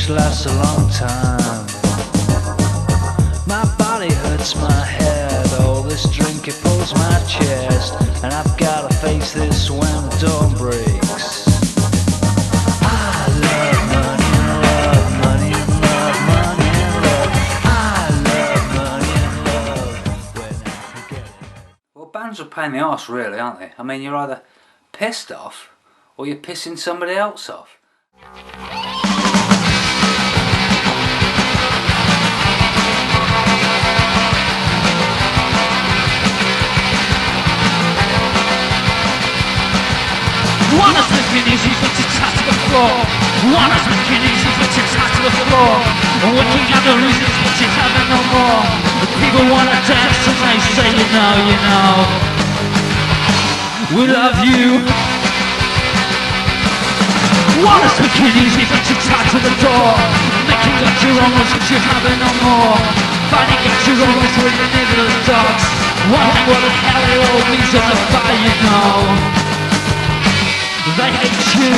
drinks last a long time. My body hurts my head, all this drink it pulls my chest, and I've gotta face this when the dawn breaks. I love money and love, money and love, money and love. I love money and love when I forget it. Well, bands are a pain in the arse really, aren't they? I mean, you're either pissed off or you're pissing somebody else off. One is making easy for to touch the floor. One is making easy for to touch the floor. Working out the reasons for to having no more. The people wanna dance and they say you know. We love you. One is making easy for to touch the door. Making up your own rules cause you're having no more. Finding out your own rules with the nigger dogs. Wondering what the hell it all means on the fire, you know. They hate you.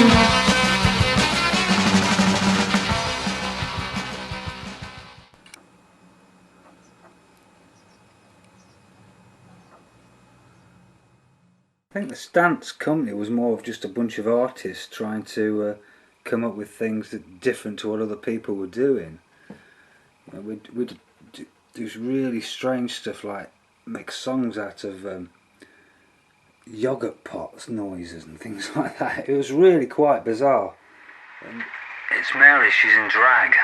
I think the Stance company was more of just a bunch of artists trying to come up with things that different to what other people were doing. You know, we'd do really strange stuff like make songs out of yogurt pots noises and things like that. It was really quite bizarre. And it's Mary, she's in drag.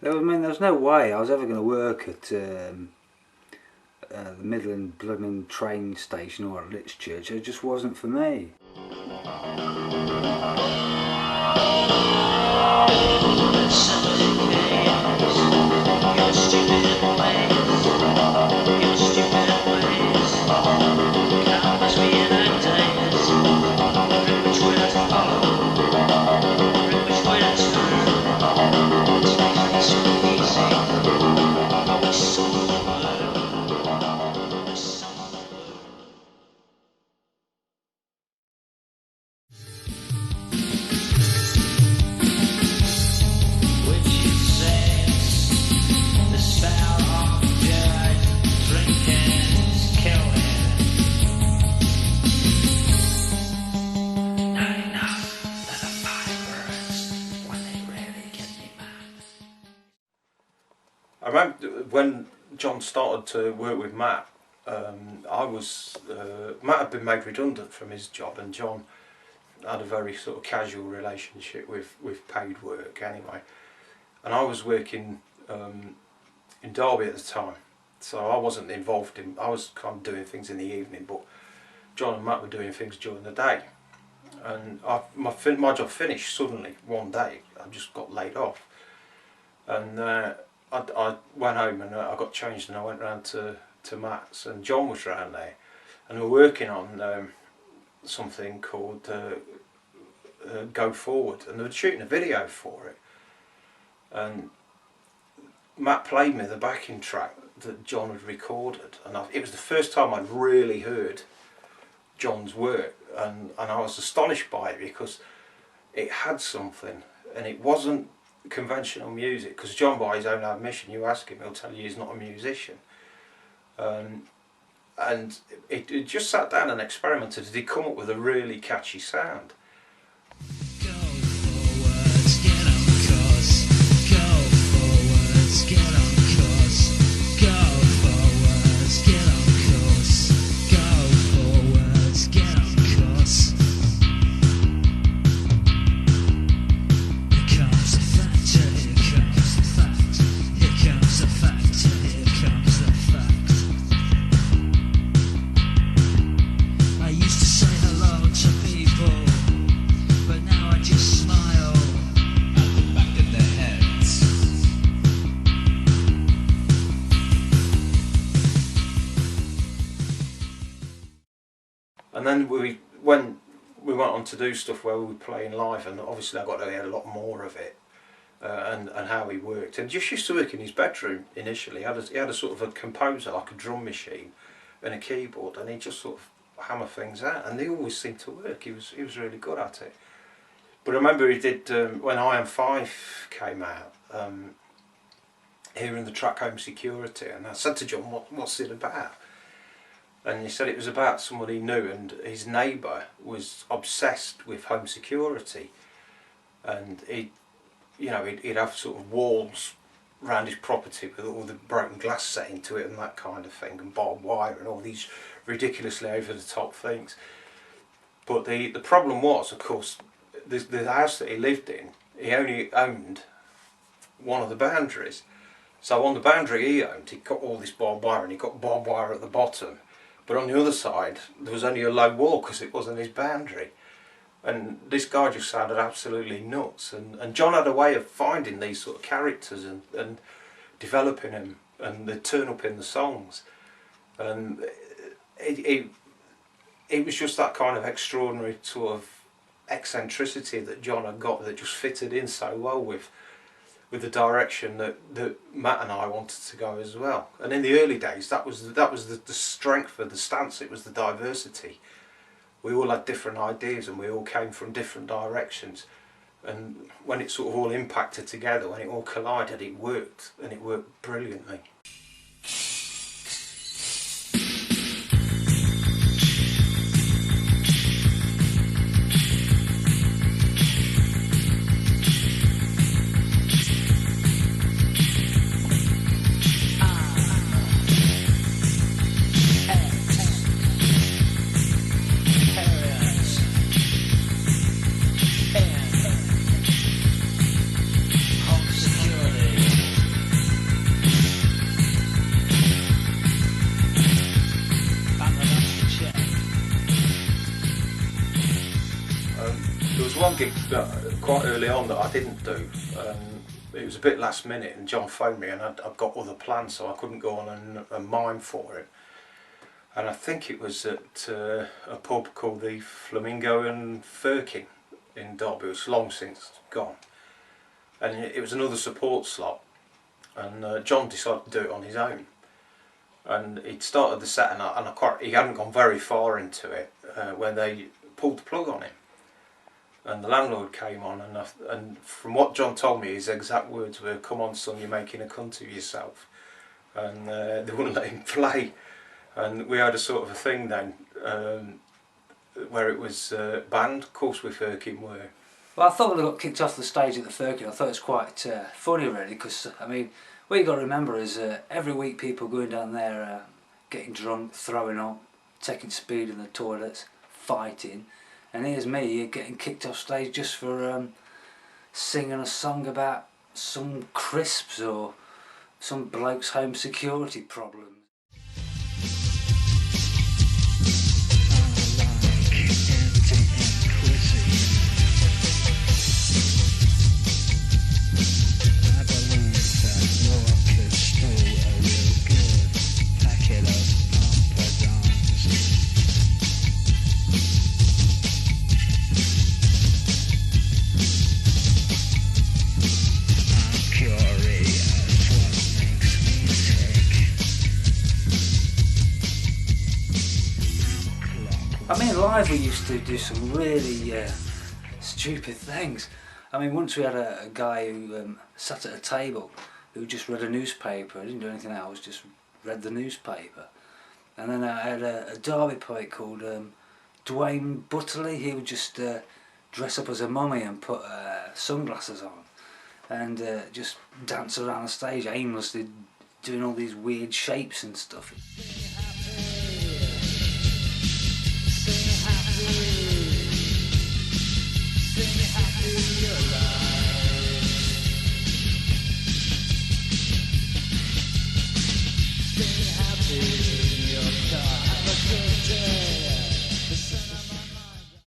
I mean, there was no way I was ever going to work at the Midland blooming train station or at Lichchurch. It just wasn't for me. I remember when John started to work with Matt, Matt had been made redundant from his job, and John had a very sort of casual relationship with paid work anyway. And I was working in Derby at the time, so I wasn't involved in, I was kind of doing things in the evening, but John and Matt were doing things during the day. And my job finished suddenly one day. I just got laid off, and I went home and I got changed and I went round to Matt's, and John was round there, and we were working on something called Go Forward, and they were shooting a video for it, and Matt played me the backing track that John had recorded, and it was the first time I'd really heard John's work, and I was astonished by it because it had something, and it wasn't conventional music, because John, by his own admission, you ask him, he'll tell you he's not a musician, and it just sat down and experimented. Did he come up with a really catchy sound? Go forwards, get on course. Go forwards, get on course. Go forwards, get on course. Go forwards, get on course. Here comes the factor, here comes the fact. Here comes the factor, here comes the fact. I used to say hello to people And then when we went on to do stuff where we were playing live, and obviously I got to hear a lot more of it, and how he worked. And just used to work in his bedroom initially. He had a sort of a composer, like a drum machine and a keyboard, and he just sort of hammer things out, and they always seemed to work. He was really good at it. But I remember he did, when I Am 5 came out, hearing the track Home Security, and I said to John, what's it about? And he said it was about someone he knew, and his neighbour was obsessed with home security, and he'd have sort of walls around his property with all the broken glass set into it and that kind of thing, and barbed wire and all these ridiculously over the top things. But the problem was, of course, the house that he lived in, he only owned one of the boundaries. So on the boundary he owned, he got all this barbed wire, and he got barbed wire at the bottom. But on the other side, there was only a low wall because it wasn't his boundary. And this guy just sounded absolutely nuts. And John had a way of finding these sort of characters and developing them, and they turn up in the songs. And it was just that kind of extraordinary sort of eccentricity that John had got that just fitted in so well with the direction that Matt and I wanted to go as well. And in the early days, that was the strength of the stance. It was the diversity. We all had different ideas, and we all came from different directions. And when it sort of all impacted together, when it all collided, it worked, and it worked brilliantly. There was one gig quite early on that I didn't do. It was a bit last minute, and John phoned me, and I'd got other plans, so I couldn't go on and mime for him. And I think it was at a pub called the Flamingo and Firkin in Derby. It's long since gone. And it was another support slot, and John decided to do it on his own. And he'd started the set, and he hadn't gone very far into it when they pulled the plug on him. And the landlord came on, and from what John told me, his exact words were, "Come on son, you're making a cunt of yourself." And they wouldn't let him play. And we had a sort of a thing then, where it was banned. Of course we Firkin were. Well, I thought when I got kicked off the stage at the Firkin, I thought it was quite funny really, because I mean, what you got to remember is every week people going down there getting drunk, throwing up, taking speed in the toilets, fighting. And here's me getting kicked off stage just for singing a song about some crisps or some bloke's home security problems. I mean, live we used to do some really stupid things. I mean, once we had a guy who sat at a table who just read a newspaper. He didn't do anything else, just read the newspaper. And then I had a Derby poet called Dwayne Butterley. He would just dress up as a mummy and put sunglasses on and just dance around the stage aimlessly, doing all these weird shapes and stuff.